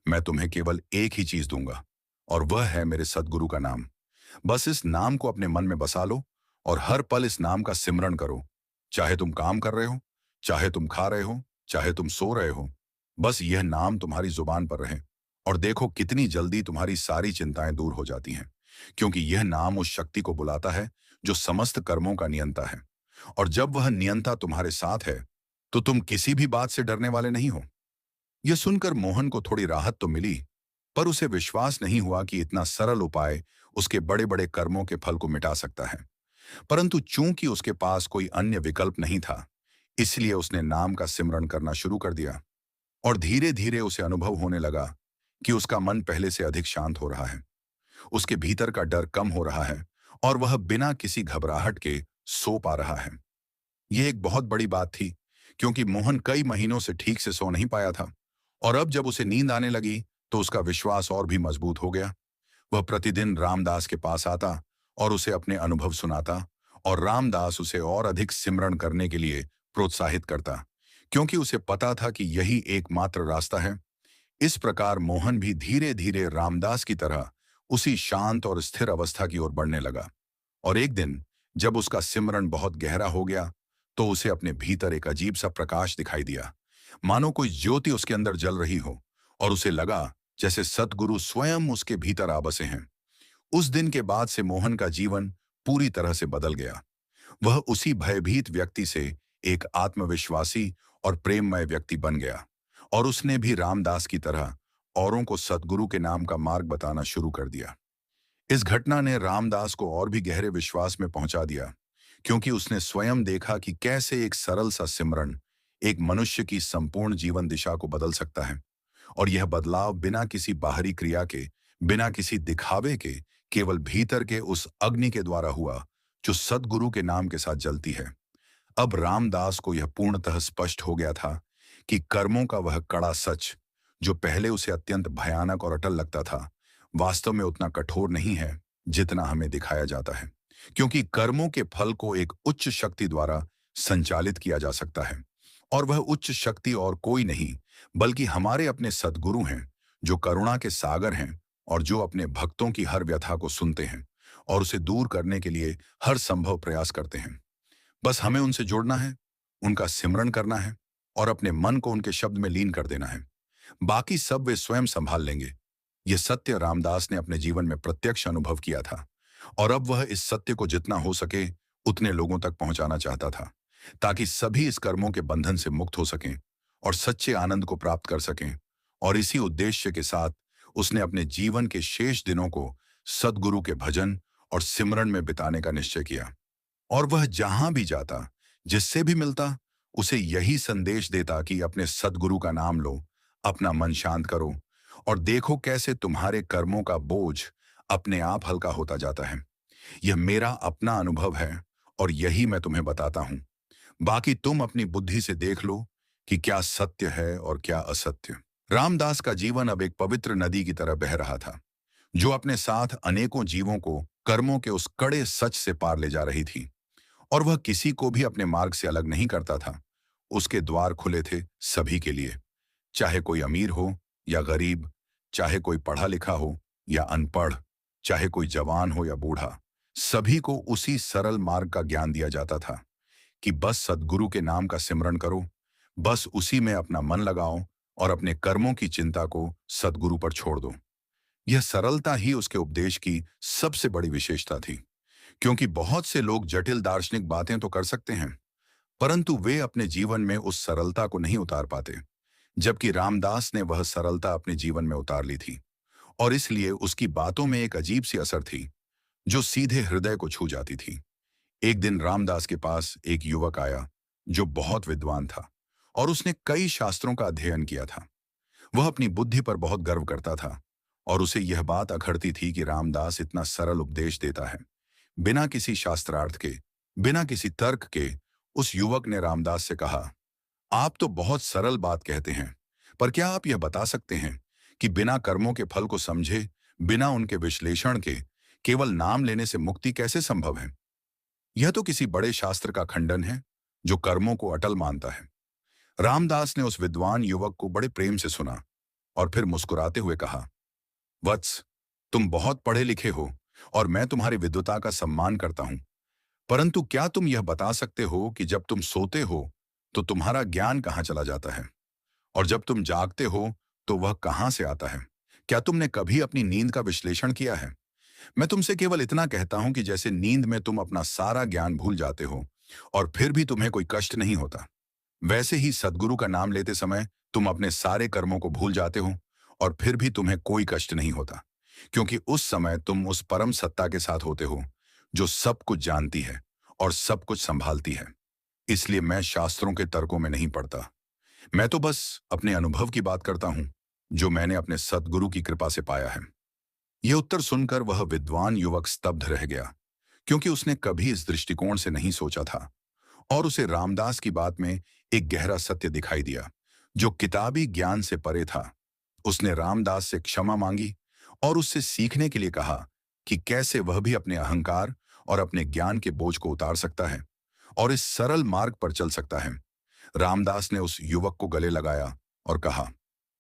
मैं तुम्हें केवल एक ही चीज दूंगा और वह है मेरे सद्गुरु का नाम। बस इस नाम को अपने मन में बसा लो और हर पल इस नाम का सिमरण करो। चाहे तुम काम कर रहे हो, चाहे तुम खा रहे हो, चाहे तुम सो रहे हो, बस यह नाम तुम्हारी जुबान पर रहे और देखो कितनी जल्दी तुम्हारी सारी चिंताएं दूर हो जाती हैं। क्योंकि यह नाम उस शक्ति को बुलाता है जो समस्त कर्मों का नियंता है। और जब वह नियंता तुम्हारे साथ है तो तुम किसी भी बात से डरने वाले नहीं हो। यह सुनकर मोहन को थोड़ी राहत तो मिली, पर उसे विश्वास नहीं हुआ कि इतना सरल उपाय उसके बड़े बड़े कर्मों के फल को मिटा सकता है। परंतु चूंकि उसके पास कोई अन्य विकल्प नहीं था, इसलिए उसने नाम का सिमरण करना शुरू कर दिया और धीरे धीरे उसे अनुभव होने लगा कि उसका मन पहले से अधिक शांत हो रहा है। उसके भीतर का डर कम हो रहा है और वह बिना किसी घबराहट के सो पा रहा है। यह एक बहुत बड़ी बात थी, क्योंकि मोहन कई महीनों से ठीक से सो नहीं पाया था और अब जब उसे नींद आने लगी तो उसका विश्वास और भी मजबूत हो गया। वह प्रतिदिन रामदास के पास आता और उसे अपने अनुभव सुनाता और रामदास उसे और अधिक सिमरण करने के लिए प्रोत्साहित करता, क्योंकि उसे पता था कि यही एकमात्र रास्ता है। इस प्रकार मोहन भी धीरे धीरे रामदास की तरह उसी शांत और स्थिर अवस्था की ओर बढ़ने लगा। और एक दिन जब उसका सिमरण बहुत गहरा हो गया तो उसे अपने भीतर एक अजीब सा प्रकाश दिखाई दिया, मानो कोई ज्योति उसके अंदर जल रही हो, और उसे लगा जैसे सतगुरु स्वयं उसके भीतर आ बसे हैं। उस दिन के बाद से मोहन का जीवन पूरी तरह से बदल गया। वह उसी भयभीत व्यक्ति से एक आत्मविश्वासी और प्रेममय व्यक्ति बन गया और उसने भी रामदास की तरह औरों को सतगुरु के नाम का मार्ग बताना शुरू कर दिया। इस घटना ने रामदास को और भी गहरे विश्वास में पहुंचा दिया, क्योंकि उसने स्वयं देखा कि कैसे एक सरल सा सिमरन एक मनुष्य की संपूर्ण जीवन दिशा को बदल सकता है। और यह बदलाव बिना किसी बाहरी क्रिया के, बिना किसी दिखावे के, केवल भीतर के उस अग्नि के द्वारा हुआ जो सद्गुरु के नाम के साथ जलती है। अब रामदास को यह पूर्णतः स्पष्ट हो गया था कि कर्मों का वह कड़ा सच, जो पहले उसे अत्यंत भयानक और अटल लगता था, वास्तव में उतना कठोर नहीं है जितना हमें दिखाया जाता है। क्योंकि कर्मों के फल को एक उच्च शक्ति द्वारा संचालित किया जा सकता है, और वह उच्च शक्ति और कोई नहीं बल्कि हमारे अपने सद्गुरु हैं, जो करुणा के सागर हैं और जो अपने भक्तों की हर व्यथा को सुनते हैं और उसे दूर करने के लिए हर संभव प्रयास करते हैं। बस हमें उनसे जुड़ना है, उनका सिमरण करना है और अपने मन को उनके शब्द में लीन कर देना है। बाकी सब वे स्वयं संभाल लेंगे। यह सत्य रामदास ने अपने जीवन में प्रत्यक्ष अनुभव किया था और अब वह इस सत्य को जितना हो सके उतने लोगों तक पहुंचाना चाहता था, ताकि सभी इस कर्मों के बंधन से मुक्त हो सकें और सच्चे आनंद को प्राप्त कर सकें। और इसी उद्देश्य के साथ उसने अपने जीवन के शेष दिनों को सद्गुरु के भजन और सिमरन में बिताने का निश्चय किया। और वह जहां भी जाता, जिससे भी मिलता, उसे यही संदेश देता कि अपने सद्गुरु का नाम लो, अपना मन शांत करो और देखो कैसे तुम्हारे कर्मों का बोझ अपने आप हल्का होता जाता है। यह मेरा अपना अनुभव है और यही मैं तुम्हें बताता हूं। बाकी तुम अपनी बुद्धि से देख लो कि क्या सत्य है और क्या असत्य। रामदास का जीवन अब एक पवित्र नदी की तरह बह रहा था, जो अपने साथ अनेकों जीवों को कर्मों के उस कड़े सच से पार ले जा रही थी। और वह किसी को भी अपने मार्ग से अलग नहीं करता था। उसके द्वार खुले थे सभी के लिए, चाहे कोई अमीर हो या गरीब, चाहे कोई पढ़ा लिखा हो या अनपढ़, चाहे कोई जवान हो या बूढ़ा। सभी को उसी सरल मार्ग का ज्ञान दिया जाता था कि बस सद्गुरु के नाम का सिमरण करो, बस उसी में अपना मन लगाओ और अपने कर्मों की चिंता को सद्गुरु पर छोड़ दो। यह सरलता ही उसके उपदेश की सबसे बड़ी विशेषता थी, क्योंकि बहुत से लोग जटिल दार्शनिक बातें तो कर सकते हैं, परंतु वे अपने जीवन में उस सरलता को नहीं उतार पाते, जबकि रामदास ने वह सरलता अपने जीवन में उतार ली थी। और इसलिए उसकी बातों में एक अजीब सी असर थी, जो सीधे हृदय को छू जाती थी। एक दिन रामदास के पास एक युवक आया जो बहुत विद्वान था और उसने कई शास्त्रों का अध्ययन किया था। वह अपनी बुद्धि पर बहुत गर्व करता था और उसे यह बात अखरती थी कि रामदास इतना सरल उपदेश देता है, बिना किसी शास्त्रार्थ के, बिना किसी तर्क के उस युवक ने रामदास से कहा, आप तो बहुत सरल बात कहते हैं, पर क्या आप यह बता सकते हैं कि बिना कर्मों के फल को समझे, बिना उनके विश्लेषण के, केवल नाम लेने से मुक्ति कैसे संभव है? यह तो किसी बड़े शास्त्र का खंडन है, जो कर्मों को अटल मानता है। रामदास ने उस विद्वान युवक को बड़े प्रेम से सुना और फिर मुस्कुराते हुए कहा, वत्स, तुम बहुत पढ़े लिखे हो और मैं तुम्हारी विद्वता का सम्मान करता हूं। परंतु क्या तुम यह बता सकते हो कि जब तुम सोते हो तो तुम्हारा ज्ञान कहाँ चला जाता है, और जब तुम जागते हो तो वह कहाँ से आता है? क्या तुमने कभी अपनी नींद का विश्लेषण किया है? मैं तुमसे केवल इतना कहता हूं कि जैसे नींद में तुम अपना सारा ज्ञान भूल जाते हो और फिर भी तुम्हें कोई कष्ट नहीं होता, वैसे ही सद्गुरु का नाम लेते समय तुम अपने सारे कर्मों को भूल जाते हो और फिर भी तुम्हें कोई कष्ट नहीं होता, क्योंकि उस समय तुम उस परम सत्ता के साथ होते हो जो सब कुछ जानती है और सब कुछ संभालती है। इसलिए मैं शास्त्रों के तर्कों में नहीं पड़ता। मैं तो बस अपने अनुभव की बात करता हूं, जो मैंने अपने सद्गुरु की कृपा से पाया है। यह उत्तर सुनकर वह विद्वान युवक स्तब्ध रह गया, क्योंकि उसने कभी इस दृष्टिकोण से नहीं सोचा था और उसे रामदास की बात में एक गहरा सत्य दिखाई दिया, जो किताबी ज्ञान से परे था। उसने रामदास से क्षमा मांगी और उससे सीखने के लिए कहा कि कैसे वह भी अपने अहंकार और अपने ज्ञान के बोझ को उतार सकता है और इस सरल मार्ग पर चल सकता है। रामदास ने उस युवक को गले लगाया और कहा,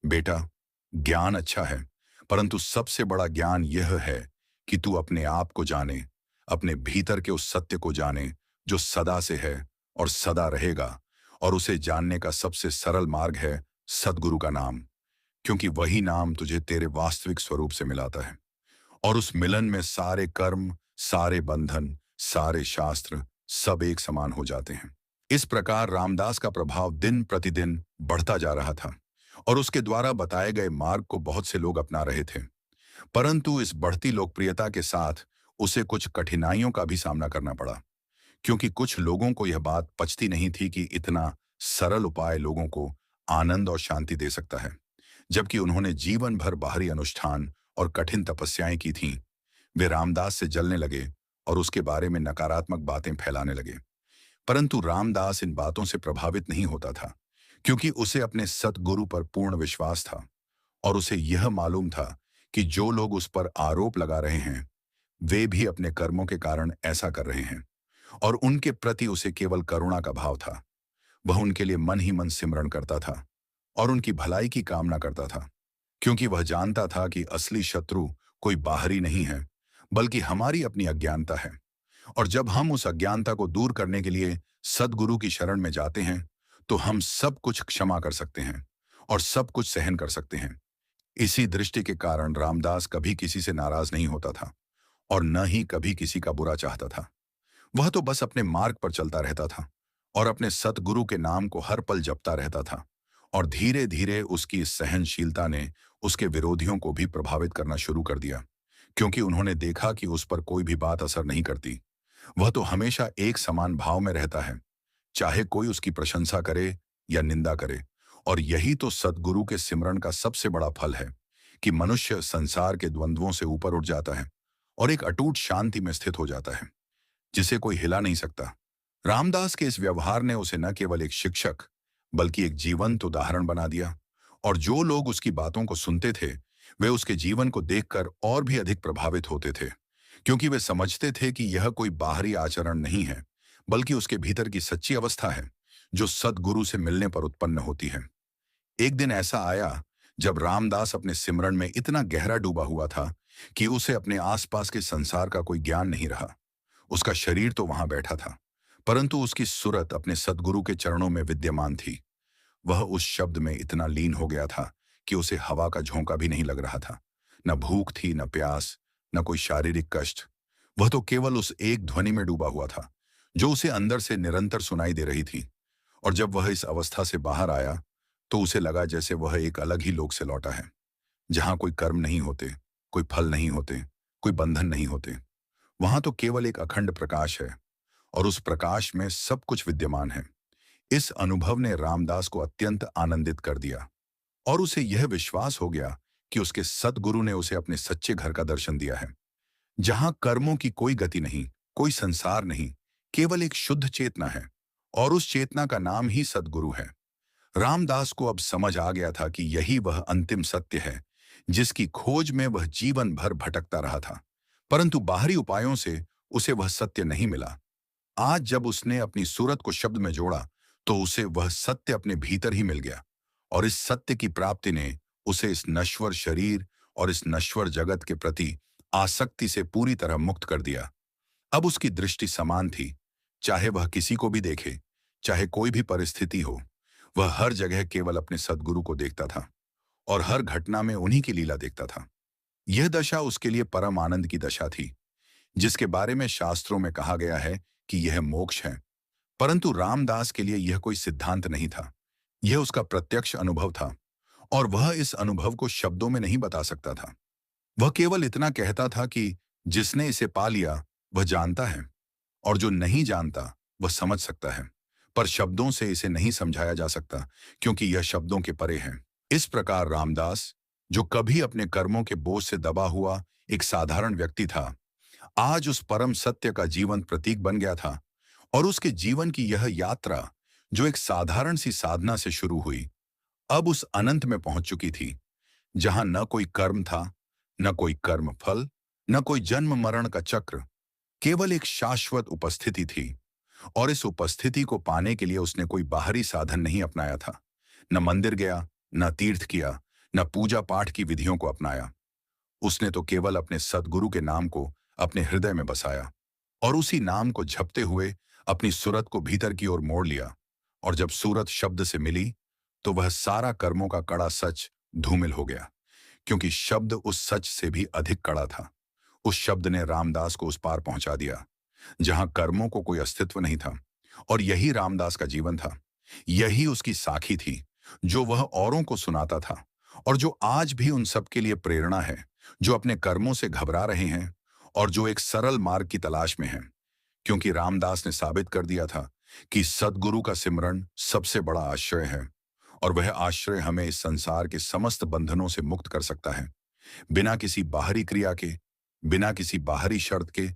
बेटा, ज्ञान अच्छा है, परंतु सबसे बड़ा ज्ञान यह है कि तू अपने आप को जाने, अपने भीतर के उस सत्य को जाने जो सदा से है और सदा रहेगा। और उसे जानने का सबसे सरल मार्ग है सद्गुरु का नाम, क्योंकि वही नाम तुझे तेरे वास्तविक स्वरूप से मिलाता है। और उस मिलन में सारे कर्म, सारे बंधन, सारे शास्त्र सब एक समान हो जाते हैं। इस प्रकार रामदास का प्रभाव दिन प्रतिदिन बढ़ता जा रहा था और उसके द्वारा बताए गए मार्ग को बहुत से लोग अपना रहे थे। परंतु इस बढ़ती लोकप्रियता के साथ उसे कुछ कठिनाइयों का भी सामना करना पड़ा, क्योंकि कुछ लोगों को यह बात पचती नहीं थी कि इतना सरल उपाय लोगों को आनंद और शांति दे सकता है, जबकि उन्होंने जीवन भर बाहरी अनुष्ठान और कठिन तपस्याएं की थीं। वे रामदास से जलने लगे और उसके बारे में नकारात्मक बातें फैलाने लगे। परंतु रामदास इन बातों से प्रभावित नहीं होता था, क्योंकि उसे अपने सतगुरु पर पूर्ण विश्वास था और उसे यह मालूम था कि जो लोग उस पर आरोप लगा रहे हैं, वे भी अपने कर्मों के कारण ऐसा कर रहे हैं और उनके प्रति उसे केवल करुणा का भाव था। वह उनके लिए मन ही मन सिमरण करता था और उनकी भलाई की कामना करता था, क्योंकि वह जानता था कि असली शत्रु कोई बाहरी नहीं है, बल्कि हमारी अपनी अज्ञानता है। और जब हम उस अज्ञानता को दूर करने के लिए सद्गुरु की शरण में जाते हैं, तो हम सब कुछ क्षमा कर सकते हैं और सब कुछ सहन कर सकते हैं। इसी दृष्टि के कारण रामदास कभी किसी से नाराज नहीं होता था और न ही कभी किसी का बुरा चाहता था। वह तो बस अपने मार्ग पर चलता रहता था और अपने सतगुरु के नाम को हर पल जपता रहता था। और धीरे धीरे उसकी इस सहनशीलता ने उसके विरोधियों को भी प्रभावित करना शुरू कर दिया, क्योंकि उन्होंने देखा कि उस पर कोई भी बात असर नहीं करती। वह तो हमेशा एक समान भाव में रहता है, चाहे कोई उसकी प्रशंसा करे या निंदा करे। और यही तो सद्गुरु के सिमरन का सबसे बड़ा फल है कि मनुष्य संसार के द्वंद्वों से ऊपर उठ जाता है और एक अटूट शांति में स्थित हो जाता है, जिसे कोई हिला नहीं सकता। रामदास के इस व्यवहार ने उसे न केवल एक शिक्षक, बल्कि एक जीवंत उदाहरण बना दिया। और जो लोग उसकी बातों को सुनते थे, वे उसके जीवन को देखकर और भी अधिक प्रभावित होते थे, क्योंकि वे समझते थे कि यह कोई बाहरी आचरण नहीं है, बल्कि उसके भीतर की सच्ची अवस्था है, जो सद्गुरु से मिलने पर उत्पन्न होती है। एक दिन ऐसा आया जब रामदास अपने सिमरन में इतना गहरा डूबा हुआ था कि उसे अपने आसपास के संसार का कोई ज्ञान नहीं रहा। उसका शरीर तो वहां बैठा था, परंतु उसकी सुरत अपने सद्गुरु के चरणों में विद्यमान थी। वह उस शब्द में इतना लीन हो गया था कि उसे हवा का झोंका भी नहीं लग रहा था। न भूख थी, न प्यास, न कोई शारीरिक कष्ट। वह तो केवल उस एक ध्वनि में डूबा हुआ था, जो उसे अंदर से निरंतर सुनाई दे रही थी। और जब वह इस अवस्था से बाहर आया, तो उसे लगा जैसे वह एक अलग ही लोक से लौटा है, जहां कोई कर्म नहीं होते, कोई फल नहीं होते, कोई बंधन नहीं होते। वहां तो केवल एक अखंड प्रकाश है और उस प्रकाश में सब कुछ विद्यमान है। इस अनुभव ने रामदास को अत्यंत आनंदित कर दिया और उसे यह विश्वास हो गया कि उसके सद्गुरु ने उसे अपने सच्चे घर का दर्शन दिया है, जहां कर्मों की कोई गति नहीं, कोई संसार नहीं, केवल एक शुद्ध चेतना है, और उस चेतना का नाम ही सद्गुरु है। रामदास को अब समझ आ गया था कि यही वह अंतिम सत्य है, जिसकी खोज में वह जीवन भर भटकता रहा था। परंतु बाहरी उपायों से उसे वह सत्य नहीं मिला। आज जब उसने अपनी सूरत को शब्द में जोड़ा, तो उसे वह सत्य अपने भीतर ही मिल गया, और इस सत्य की प्राप्ति ने उसे इस नश्वर शरीर और इस नश्वर जगत के प्रति आसक्ति से पूरी तरह मुक्त कर दिया। अब उसकी दृष्टि समान थी, चाहे वह किसी को भी देखे, चाहे कोई भी परिस्थिति हो। वह हर जगह केवल अपने सद्गुरु को देखता था, और हर घटना में उन्हीं की लीला देखता था। यह दशा उसके लिए परम आनंद की दशा थी, जिसके बारे में शास्त्रों में कहा गया है कि यह मोक्ष है। परंतु रामदास के लिए यह कोई सिद्धांत नहीं था, यह उसका प्रत्यक्ष अनुभव था, और वह इस अनुभव को शब्दों में नहीं बता सकता था। वह केवल इतना कहता था कि जिसने इसे पा लिया वह जानता है, और जो नहीं जानता वह समझ सकता है, पर शब्दों से इसे नहीं समझाया जा सकता, क्योंकि यह शब्दों के परे है। इस प्रकार रामदास, जो कभी अपने कर्मों के बोझ से दबा हुआ एक साधारण व्यक्ति था, आज उस परम सत्य का जीवंत प्रतीक बन गया था, और उसके जीवन की यह यात्रा, जो एक साधारण सी साधना से शुरू हुई, अब उस अनंत में पहुंच चुकी थी, जहां न कोई कर्म था, न कोई कर्म फल, न कोई जन्म मरण का चक्र, केवल एक शाश्वत उपस्थिति थी। और इस उपस्थिति को पाने के लिए उसने कोई बाहरी साधन नहीं अपनाया था। न मंदिर गया, न तीर्थ किया, न पूजा पाठ की विधियों को अपनाया। उसने तो केवल अपने सद्गुरु के नाम को अपने हृदय में बसाया, और उसी नाम को झपते हुए अपनी सूरत को भीतर की ओर मोड़ लिया। और जब सूरत शब्द से मिली, तो वह सारा कर्मों का कड़ा सच धूमिल हो गया, क्योंकि शब्द उस सच से भी अधिक कड़ा था। उस शब्द ने रामदास को उस पार पहुंचा दिया, जहां कर्मों को कोई अस्तित्व नहीं था। और यही रामदास का जीवन था, यही उसकी साखी थी, जो वह औरों को सुनाता था, और जो आज भी उन सब के लिए प्रेरणा है, जो अपने कर्मों से घबरा रहे हैं, और जो एक सरल मार्ग की तलाश में हैं। क्योंकि रामदास ने साबित कर दिया था कि सद्गुरु का सिमरन सबसे बड़ा आश्रय है, और वह आश्रय हमें इस संसार के समस्त बंधनों से मुक्त कर सकता है, बिना किसी बाहरी क्रिया के, बिना किसी बाहरी शर्त के,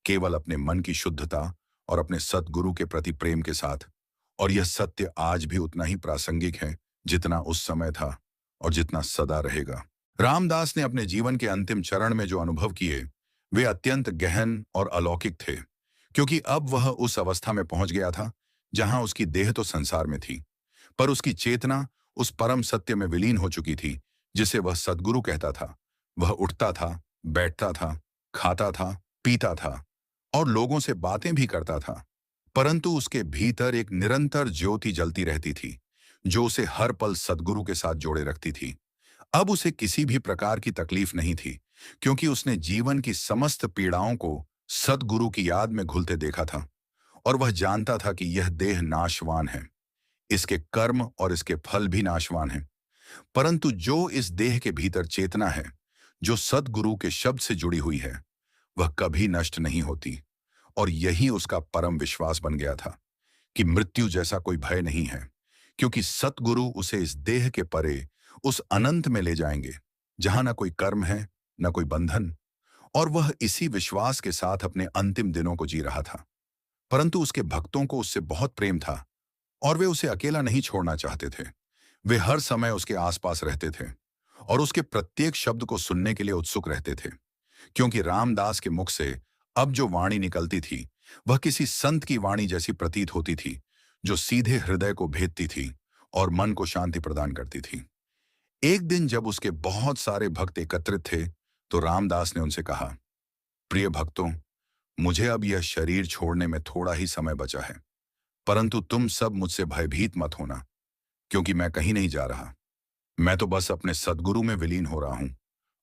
केवल अपने मन की शुद्धता और अपने सद्गुरु के प्रति प्रेम के साथ। और यह सत्य आज भी उतना ही प्रासंगिक है जितना उस समय था, और जितना सदा रहेगा। रामदास ने अपने जीवन के अंतिम चरण में जो अनुभव किए, वे अत्यंत गहन और अलौकिक थे, क्योंकि अब वह उस अवस्था में पहुंच गया था जहां उसकी देह तो संसार में थी, पर उसकी चेतना उस परम सत्य में विलीन हो चुकी थी, जिसे वह सद्गुरु कहता था। वह उठता था, बैठता था, खाता था, पीता था, और लोगों से बातें भी करता था, परंतु उसके भीतर एक निरंतर ज्योति जलती रहती थी, जो उसे हर पल सद्गुरु के साथ जोड़े रखती थी। अब उसे किसी भी प्रकार की तकलीफ नहीं थी, क्योंकि उसने जीवन की समस्त पीड़ाओं को सद्गुरु की याद में घुलते देखा था, और वह जानता था कि यह देह नाशवान है, इसके कर्म और इसके फल भी नाशवान हैं, परंतु जो इस देह के भीतर चेतना है, जो सद्गुरु के शब्द से जुड़ी हुई है, वह कभी नष्ट नहीं होती। और यही उसका परम विश्वास बन गया था कि मृत्यु जैसा कोई भय नहीं है, क्योंकि सतगुरु उसे इस देह के परे उस अनंत में ले जाएंगे, जहां न कोई कर्म है, न कोई बंधन। और वह इसी विश्वास के साथ अपने अंतिम दिनों को जी रहा था। परंतु उसके भक्तों को उससे बहुत प्रेम था, और वे उसे अकेला नहीं छोड़ना चाहते थे। वे हर समय उसके आसपास रहते थे, और उसके प्रत्येक शब्द को सुनने के लिए उत्सुक रहते थे, क्योंकि रामदास के मुख से अब जो वाणी निकलती थी, वह किसी संत की वाणी जैसी प्रतीत होती थी, जो सीधे हृदय को भेदती थी और मन को शांति प्रदान करती थी। एक दिन जब उसके बहुत सारे भक्त एकत्रित थे, तो रामदास ने उनसे कहा, प्रिय भक्तों, मुझे अब यह शरीर छोड़ने में थोड़ा ही समय बचा है, परंतु तुम सब मुझसे भयभीत मत होना, क्योंकि मैं कहीं नहीं जा रहा। मैं तो बस अपने सद्गुरु में विलीन हो रहा हूं,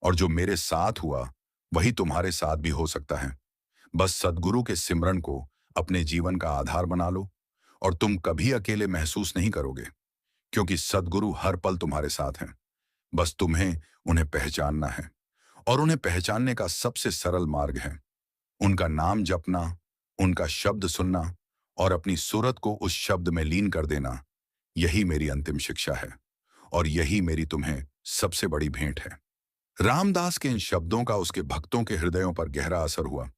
और जो मेरे साथ हुआ वही तुम्हारे साथ भी हो सकता है। बस सद्गुरु के सिमरन को अपने जीवन का आधार बना लो, और तुम कभी अकेले महसूस नहीं करोगे, क्योंकि सद्गुरु हर पल तुम्हारे साथ हैं। बस तुम्हें उन्हें पहचानना है, और उन्हें पहचानने का सबसे सरल मार्ग है उनका नाम जपना, उनका शब्द सुनना, और अपनी सूरत को उस शब्द में लीन कर देना। यही मेरी अंतिम शिक्षा है, और यही मेरी तुम्हें सबसे बड़ी भेंट है। रामदास के इन शब्दों का उसके भक्तों के हृदयों पर गहरा असर हुआ,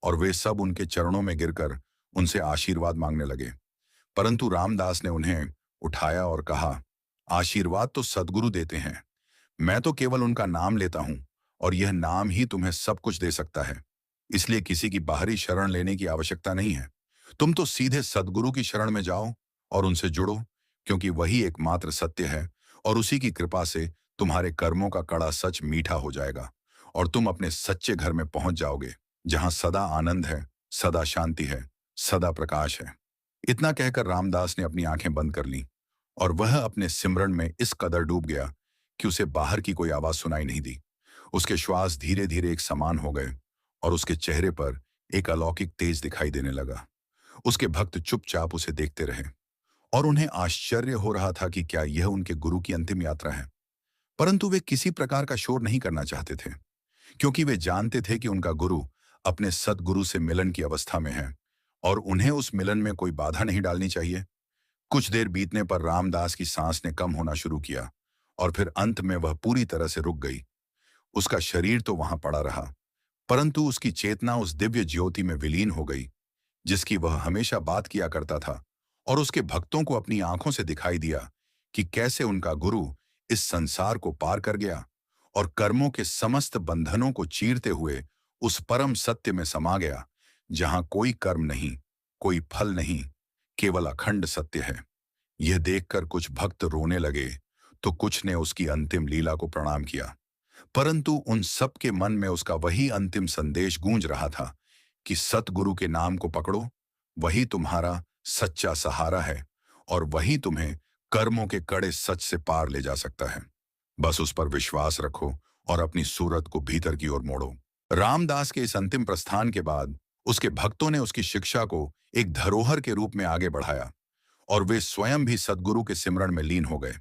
और वे सब उनके चरणों में गिरकर उनसे आशीर्वाद मांगने लगे। परंतु रामदास ने उन्हें उठाया और कहा, आशीर्वाद तो सद्गुरु देते हैं, मैं तो केवल उनका नाम लेता हूं, और यह नाम ही तुम्हें सब कुछ दे सकता है। इसलिए किसी की बाहरी शरण लेने की आवश्यकता नहीं है। तुम तो सीधे सद्गुरु की शरण में जाओ और उनसे जुड़ो, क्योंकि वही एकमात्र सत्य है, और उसी की कृपा से तुम्हारे कर्मों का कड़ा सच मीठा हो जाएगा और तुम अपने सच्चे घर में पहुंच जाओगे, जहां सदा आनंद है, सदा शांति है, सदा प्रकाश है। इतना कहकर रामदास ने अपनी आंखें बंद कर लीं और वह अपने सिमरन में इस कदर डूब गया कि उसे बाहर की कोई आवाज सुनाई नहीं दी। उसके श्वास धीरे धीरे एक समान हो गए और उसके चेहरे पर एक अलौकिक तेज दिखाई देने लगा। उसके भक्त चुपचाप उसे देखते रहे और उन्हें आश्चर्य हो रहा था कि क्या यह उनके गुरु की अंतिम यात्रा है। परंतु वे किसी प्रकार का शोर नहीं करना चाहते थे, क्योंकि वे जानते थे कि उनका गुरु अपने सद्गुरु से मिलन की अवस्था में है और उन्हें उस मिलन में कोई बाधा नहीं डालनी चाहिए। कुछ देर बीतने पर रामदास की सांस ने कम होना शुरू किया और फिर अंत में वह पूरी तरह से रुक गई। उसका शरीर तो वहां पड़ा रहा, परंतु उसकी चेतना उस दिव्य ज्योति में विलीन हो गई जिसकी वह हमेशा बात किया करता था, और उसके भक्तों को अपनी आंखों से दिखाई दिया कि कैसे उनका गुरु इस संसार को पार कर गया और कर्मों के समस्त बंधनों को चीरते हुए उस परम सत्य में समा गया, जहां कोई कर्म नहीं, कोई फल नहीं, केवल अखंड सत्य है। यह देखकर कुछ भक्त रोने लगे तो कुछ ने उसकी अंतिम लीला को प्रणाम किया, परंतु उन सब के मन में उसका वही अंतिम संदेश गूंज रहा था कि सतगुरु के नाम को पकड़ो, वही तुम्हारा सच्चा सहारा है और वही तुम्हें कर्मों के कड़े सच से पार ले जा सकता है। बस उस पर विश्वास रखो और अपनी सूरत को भीतर की ओर मोड़ो। रामदास के इस अंतिम प्रस्थान के बाद उसके भक्तों ने उसकी शिक्षा को एक धरोहर के रूप में आगे बढ़ाया और वे स्वयं भी सद्गुरु के सिमरण में लीन हो गए।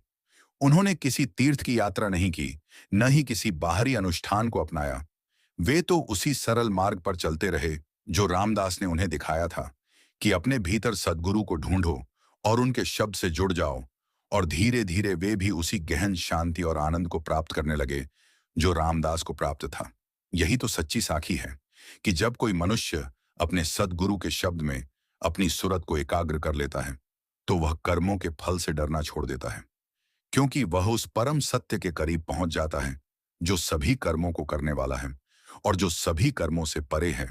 उन्होंने किसी तीर्थ की यात्रा नहीं की, न ही किसी बाहरी अनुष्ठान को अपनाया। वे तो उसी सरल मार्ग पर चलते रहे जो रामदास ने उन्हें दिखाया था कि अपने भीतर सद्गुरु को ढूंढो और उनके शब्द से जुड़ जाओ, और धीरे धीरे वे भी उसी गहन शांति और आनंद को प्राप्त करने लगे जो रामदास को प्राप्त था। यही तो सच्ची साखी है कि जब कोई मनुष्य अपने सद्गुरु के शब्द में अपनी सुरत को एकाग्र कर लेता है तो वह कर्मों के फल से डरना छोड़ देता है, क्योंकि वह उस परम सत्य के करीब पहुंच जाता है जो सभी कर्मों को करने वाला है और जो सभी कर्मों से परे है।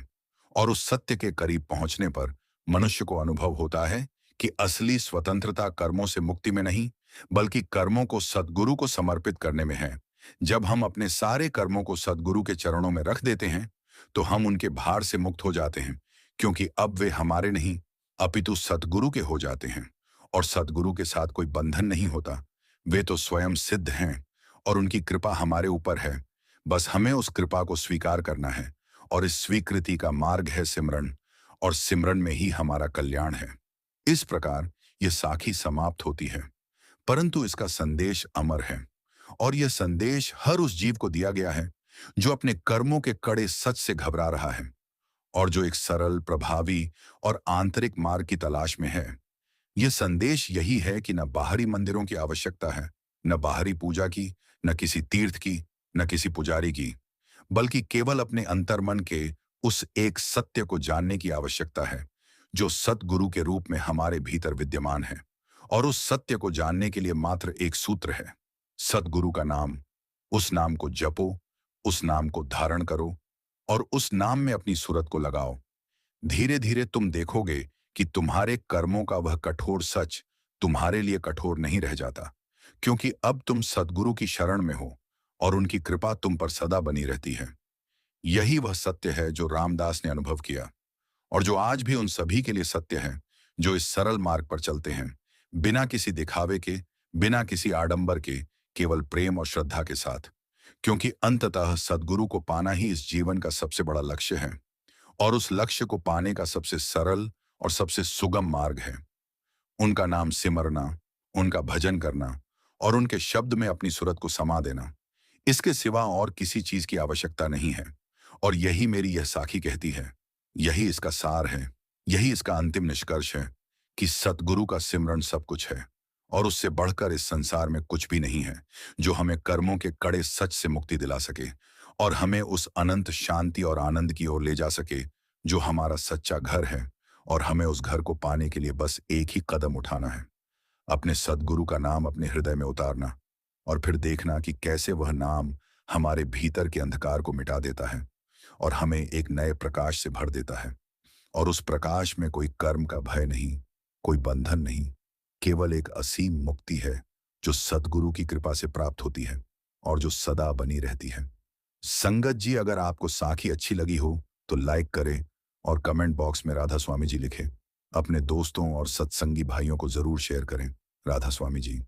और उस सत्य के करीब पहुंचने पर मनुष्य को अनुभव होता है कि असली स्वतंत्रता कर्मों से मुक्ति में नहीं, बल्कि कर्मों को सद्गुरु को समर्पित करने में है। जब हम अपने सारे कर्मों को सद्गुरु के चरणों में रख देते हैं तो हम उनके भार से मुक्त हो जाते हैं, क्योंकि अब वे हमारे नहीं अपितु सद्गुरु के हो जाते हैं, और सद्गुरु के साथ कोई बंधन नहीं होता। वे तो स्वयं सिद्ध हैं और उनकी कृपा हमारे ऊपर है। बस हमें उस कृपा को स्वीकार करना है, और इस स्वीकृति का मार्ग है सिमरन, और सिमरन में ही हमारा कल्याण है। इस प्रकार यह साखी समाप्त होती है, परंतु इसका संदेश अमर है, और यह संदेश हर उस जीव को दिया गया है जो अपने कर्मों के कड़े सच से घबरा रहा है और जो एक सरल, प्रभावी और आंतरिक मार्ग की तलाश में है। यह संदेश यही है कि न बाहरी मंदिरों की आवश्यकता है, न बाहरी पूजा की, न किसी तीर्थ की, न किसी पुजारी की, बल्कि केवल अपने अंतर्मन के उस एक सत्य को जानने की आवश्यकता है जो सतगुरु के रूप में हमारे भीतर विद्यमान है। और उस सत्य को जानने के लिए मात्र एक सूत्र है, सतगुरु का नाम। उस नाम को जपो, उस नाम को धारण करो और उस नाम में अपनी सूरत को लगाओ। धीरे धीरे तुम देखोगे कि तुम्हारे कर्मों का वह कठोर सच तुम्हारे लिए कठोर नहीं रह जाता, क्योंकि अब तुम सद्गुरु की शरण में हो और उनकी कृपा तुम पर सदा बनी रहती है। यही वह सत्य है जो रामदास ने अनुभव किया और जो आज भी उन सभी के लिए सत्य है जो इस सरल मार्ग पर चलते हैं, बिना किसी दिखावे के, बिना किसी आडंबर के, केवल प्रेम और श्रद्धा के साथ, क्योंकि अंततः सद्गुरु को पाना ही इस जीवन का सबसे बड़ा लक्ष्य है और उस लक्ष्य को पाने का सबसे सरल और सबसे सुगम मार्ग है। उनका नाम सिमरना, उनका भजन करना और उनके शब्द में अपनी सूरत को समा देना। इसके सिवा और किसी चीज की आवश्यकता नहीं है, और यही मेरी यह साखी कहती है। यही इसका सार है, यही इसका अंतिम निष्कर्ष है कि सतगुरु का सिमरन सब कुछ है और उससे बढ़कर इस संसार में कुछ भी नहीं है जो हमें कर्मों के कड़े सच से मुक्ति दिला सके और हमें उस अनंत शांति और आनंद की ओर ले जा सके जो हमारा सच्चा घर है और हमें उस घर को पाने के लिए बस एक ही कदम उठाना है, अपने सद्गुरु का नाम अपने हृदय में उतारना और फिर देखना कि कैसे वह नाम हमारे भीतर के अंधकार को मिटा देता है और हमें एक नए प्रकाश से भर देता है। और उस प्रकाश में कोई कर्म का भय नहीं, कोई बंधन नहीं, केवल एक असीम मुक्ति है जो सद्गुरु की कृपा से प्राप्त होती है और जो सदा बनी रहती है। संगत जी, अगर आपको साखी अच्छी लगी हो तो लाइक करें और कमेंट बॉक्स में राधा स्वामी जी लिखें। अपने दोस्तों और सत्संगी भाइयों को जरूर शेयर करें। राधा स्वामी जी।